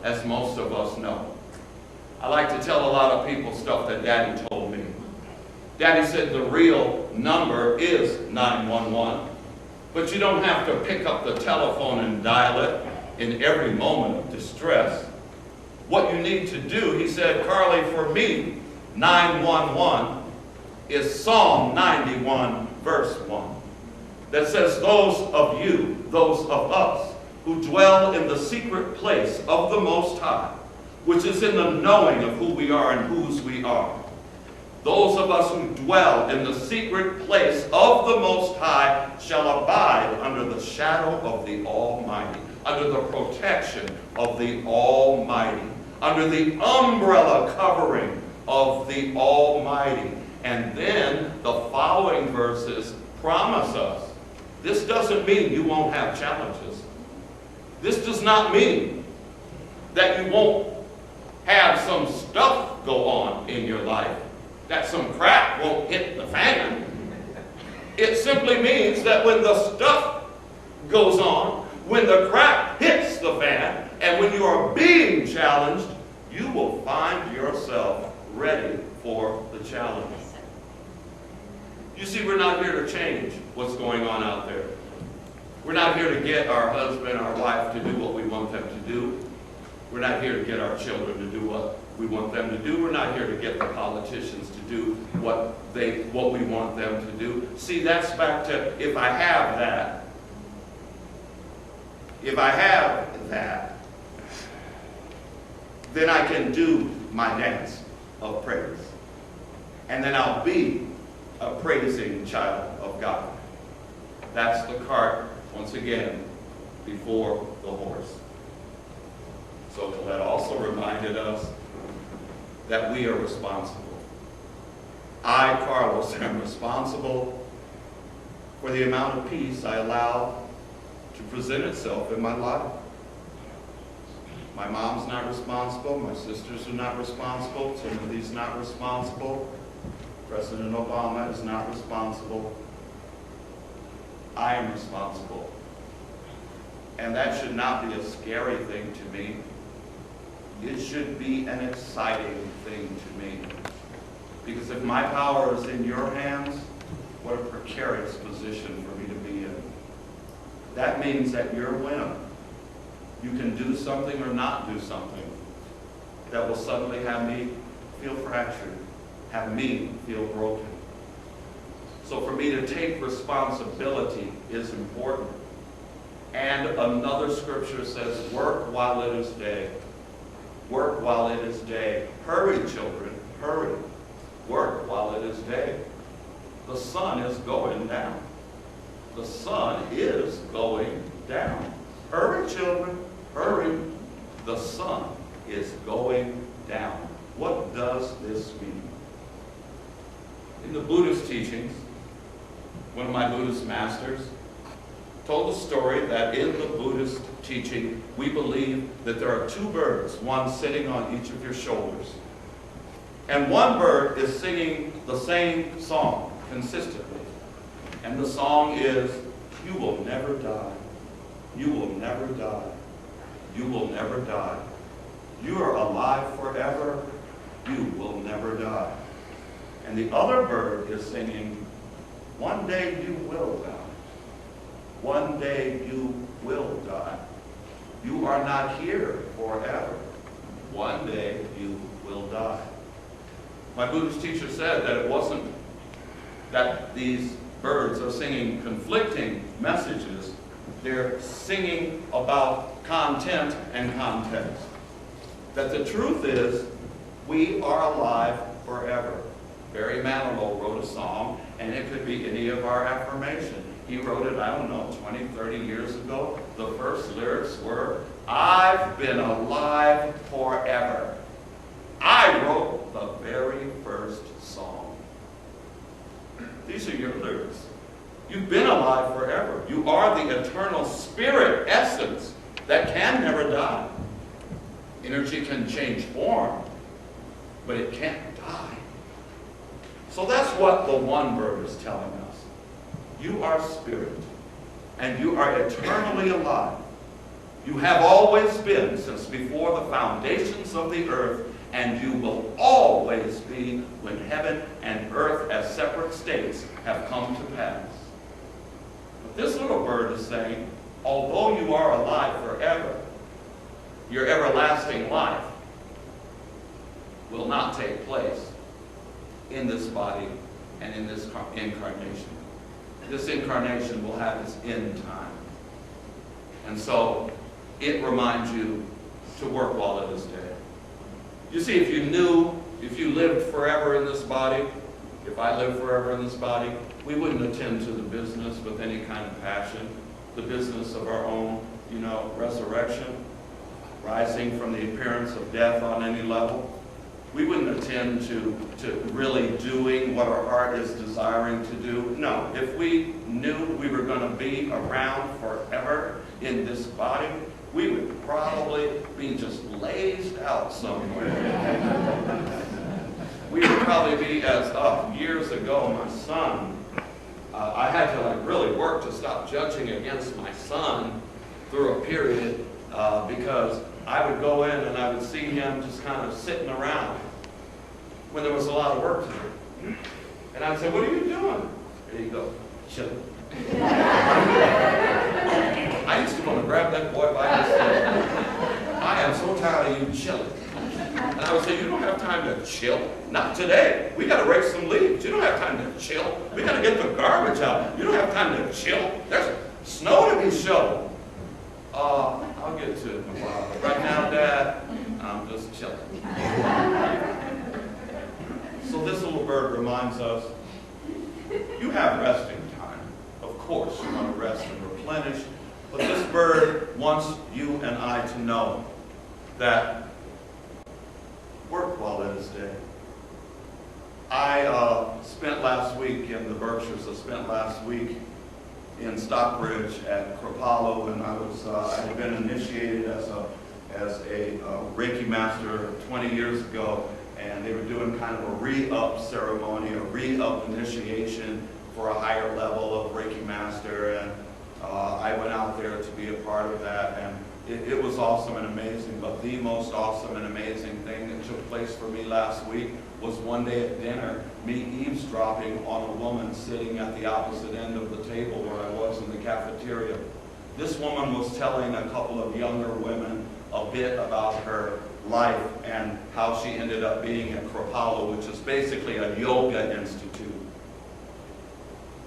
as most of us know. I like to tell a lot of people stuff that Daddy told me. Daddy said the real number is 911, but you don't have to pick up the telephone and dial it in every moment of distress. What you need to do, he said, Carly, for me, 911 is Psalm 91, verse 1, that says, those of you, those of us, who dwell in the secret place of the Most High, which is in the knowing of who we are and whose we are. Those of us who dwell in the secret place of the Most High shall abide under the shadow of the Almighty, under the protection of the Almighty, under the umbrella covering of the Almighty. And then the following verses promise us, this doesn't mean you won't have challenges. This does not mean that you won't have some stuff go on in your life, that some crap won't hit the fan. It simply means that when the stuff goes on, when the crap hits the fan, and when you are being challenged, you will find yourself ready for the challenge. You see, we're not here to change what's going on out there. We're not here to get our husband, our wife to do what we want them to do. We're not here to get our children to do what we want them to do. We're not here to get the politicians to do what we want them to do. See, that's back to, if I have that, then I can do my dance of praise. And then I'll be a praising child of God. That's the cart, once again, before the horse. So Colette also reminded us that we are responsible. I, Carlos, am responsible for the amount of peace I allow to present itself in my life. My mom's not responsible. My sisters are not responsible. Timothy's not responsible. President Obama is not responsible. I am responsible. And that should not be a scary thing to me. It should be an exciting thing to me. Because if my power is in your hands, what a precarious position for me to be in. That means that you're a winner. You can do something or not do something that will suddenly have me feel fractured, have me feel broken. So for me to take responsibility is important. And another scripture says, work while it is day. Work while it is day. Hurry, children, hurry. Work while it is day. The sun is going down. The sun is going down. Hurry, children, hurry. The sun is going down. What does this mean? In the Buddhist teachings, one of my Buddhist masters told the story that in the Buddhist teaching, we believe that there are two birds, one sitting on each of your shoulders. And one bird is singing the same song consistently. And the song is, you will never die. You will never die. You will never die. You are alive forever. You will never die. And the other bird is singing, one day you will die. One day you will die. You are not here forever. One day you will die. My Buddhist teacher said that it wasn't that these birds are singing conflicting messages. They're singing about content and context. That the truth is, we are alive forever. Barry Manilow wrote a song, and it could be any of our affirmation. He wrote it, I don't know, 20, 30 years ago. The first lyrics were, I've been alive forever. I wrote the very first song. These are your lyrics. You've been alive forever. You are the eternal spirit essence that can never die. Energy can change form, but it can't die. So that's what the one bird is telling us. You are spirit, and you are eternally alive. You have always been since before the foundations of the earth, and you will always be when heaven and earth as separate states have come to pass. But this little bird is saying, although you are alive forever, your everlasting life will not take place in this body and in this incarnation. This incarnation will have its end time. And so it reminds you to work while it is day. You see, if you lived forever in this body, if I lived forever in this body, we wouldn't attend to the business with any kind of passion, the business of our own, resurrection, rising from the appearance of death on any level. We wouldn't attend to really doing what our heart is desiring to do. No, if we knew we were going to be around forever in this body, we would probably be just lazed out somewhere. We would probably be as years ago, my son, I had to really work to stop judging against my son through a period because I would go in and I would see him just kind of sitting around when there was a lot of work to do. And I'd say, "What are you doing?" And he'd go, "Chilling." I used to want to grab that boy by his head. "I am so tired of you chilling." And I would say, "You don't have time to chill. Not today. We got to rake some leaves. You don't have time to chill. We got to get the garbage out. You don't have time to chill. There's snow to be shoveled." I'll get to it in a while. But right now, Dad, I'm just chilling. So this little bird reminds us, you have resting time. Of course, you want to rest and replenish. But this bird wants you and I to know that work while it is day. I spent last week in the Berkshires. I spent last week in Stockbridge at Kripalu, and I had been initiated as a Reiki master 20 years ago, and they were doing kind of a re-up ceremony, a re-up initiation for a higher level of Reiki master, and I went out there to be a part of that, and it was awesome and amazing. But the most awesome and amazing thing that took place for me last week was one day at dinner, me eavesdropping on a woman sitting at the opposite end of the table where I was in the cafeteria. This woman was telling a couple of younger women a bit about her life and how she ended up being at Kripalu, which is basically a yoga institute.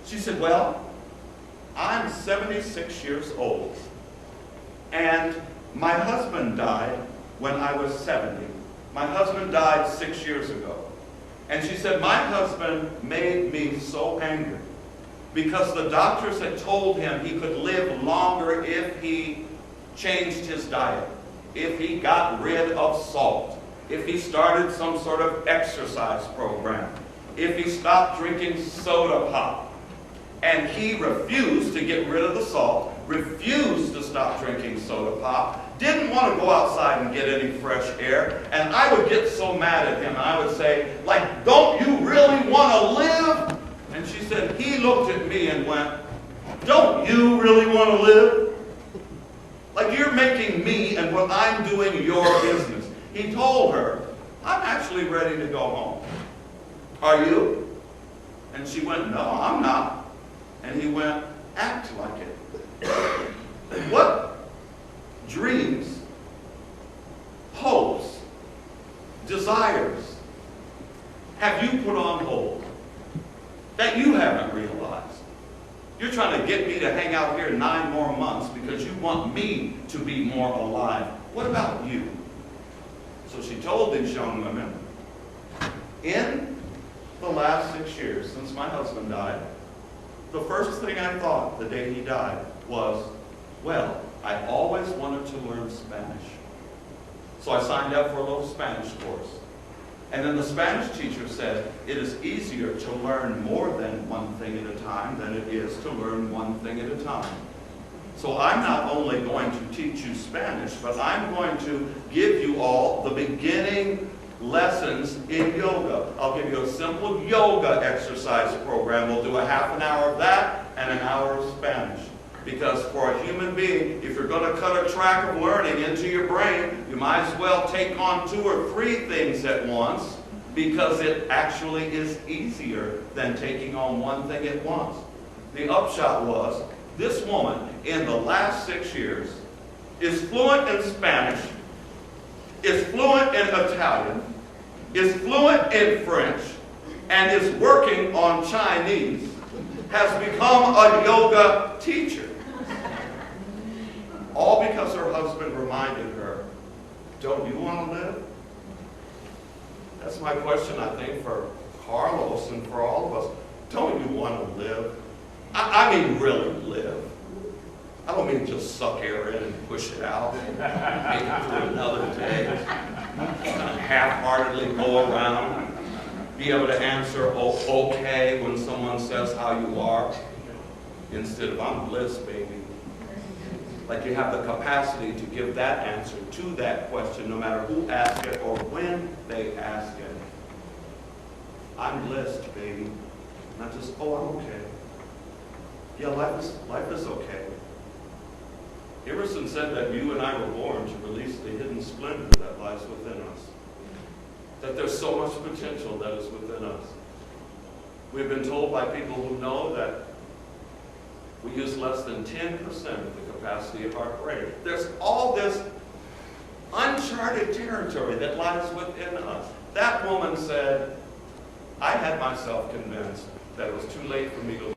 She said, "Well, I'm 76 years old, and my husband died when I was 70. My husband died 6 years ago. And she said, my husband made me so angry because the doctors had told him he could live longer if he changed his diet, if he got rid of salt, if he started some sort of exercise program, if he stopped drinking soda pop. And he refused to get rid of the salt, refused to stop drinking soda pop, didn't want to go outside and get any fresh air. And I would get so mad at him, and I would say, like, don't you really want to live? And she said, he looked at me and went, don't you really want to live? Like, you're making me and what I'm doing your business. He told her, I'm actually ready to go home. Are you? And she went, no, I'm not. And he went, act like it. What dreams, hopes, desires have you put on hold that you haven't realized? You're trying to get me to hang out here 9 more months because you want me to be more alive. What about you? So she told these young women, in the last 6 years since my husband died, the first thing I thought the day he died was, well, I always wanted to learn Spanish. So I signed up for a little Spanish course. And then the Spanish teacher said, it is easier to learn more than one thing at a time than it is to learn one thing at a time. So I'm not only going to teach you Spanish, but I'm going to give you all the beginning lessons in yoga. I'll give you a simple yoga exercise program. We'll do a half an hour of that and an hour of Spanish. Because for a human being, if you're going to cut a track of learning into your brain, you might as well take on 2 or 3 things at once, because it actually is easier than taking on one thing at once. The upshot was, this woman, in the last 6 years, is fluent in Spanish, is fluent in Italian, is fluent in French, and is working on Chinese, has become a yoga teacher. All because her husband reminded her, don't you want to live? That's my question, I think, for Carlos and for all of us. Don't you want to live? I mean really live. I don't mean just suck air in and push it out, make it through another day, kind of half-heartedly go around, be able to answer okay when someone says how you are, instead of I'm bliss, baby. Like you have the capacity to give that answer to that question no matter who asks it or when they ask it. I'm blessed, baby. Not just, oh, I'm okay. Yeah, life is okay. Emerson said that you and I were born to release the hidden splendor that lies within us. That there's so much potential that is within us. We've been told by people who know that we use less than 10% of the capacity of our brain. There's all this uncharted territory that lies within us. That woman said, I had myself convinced that it was too late for me to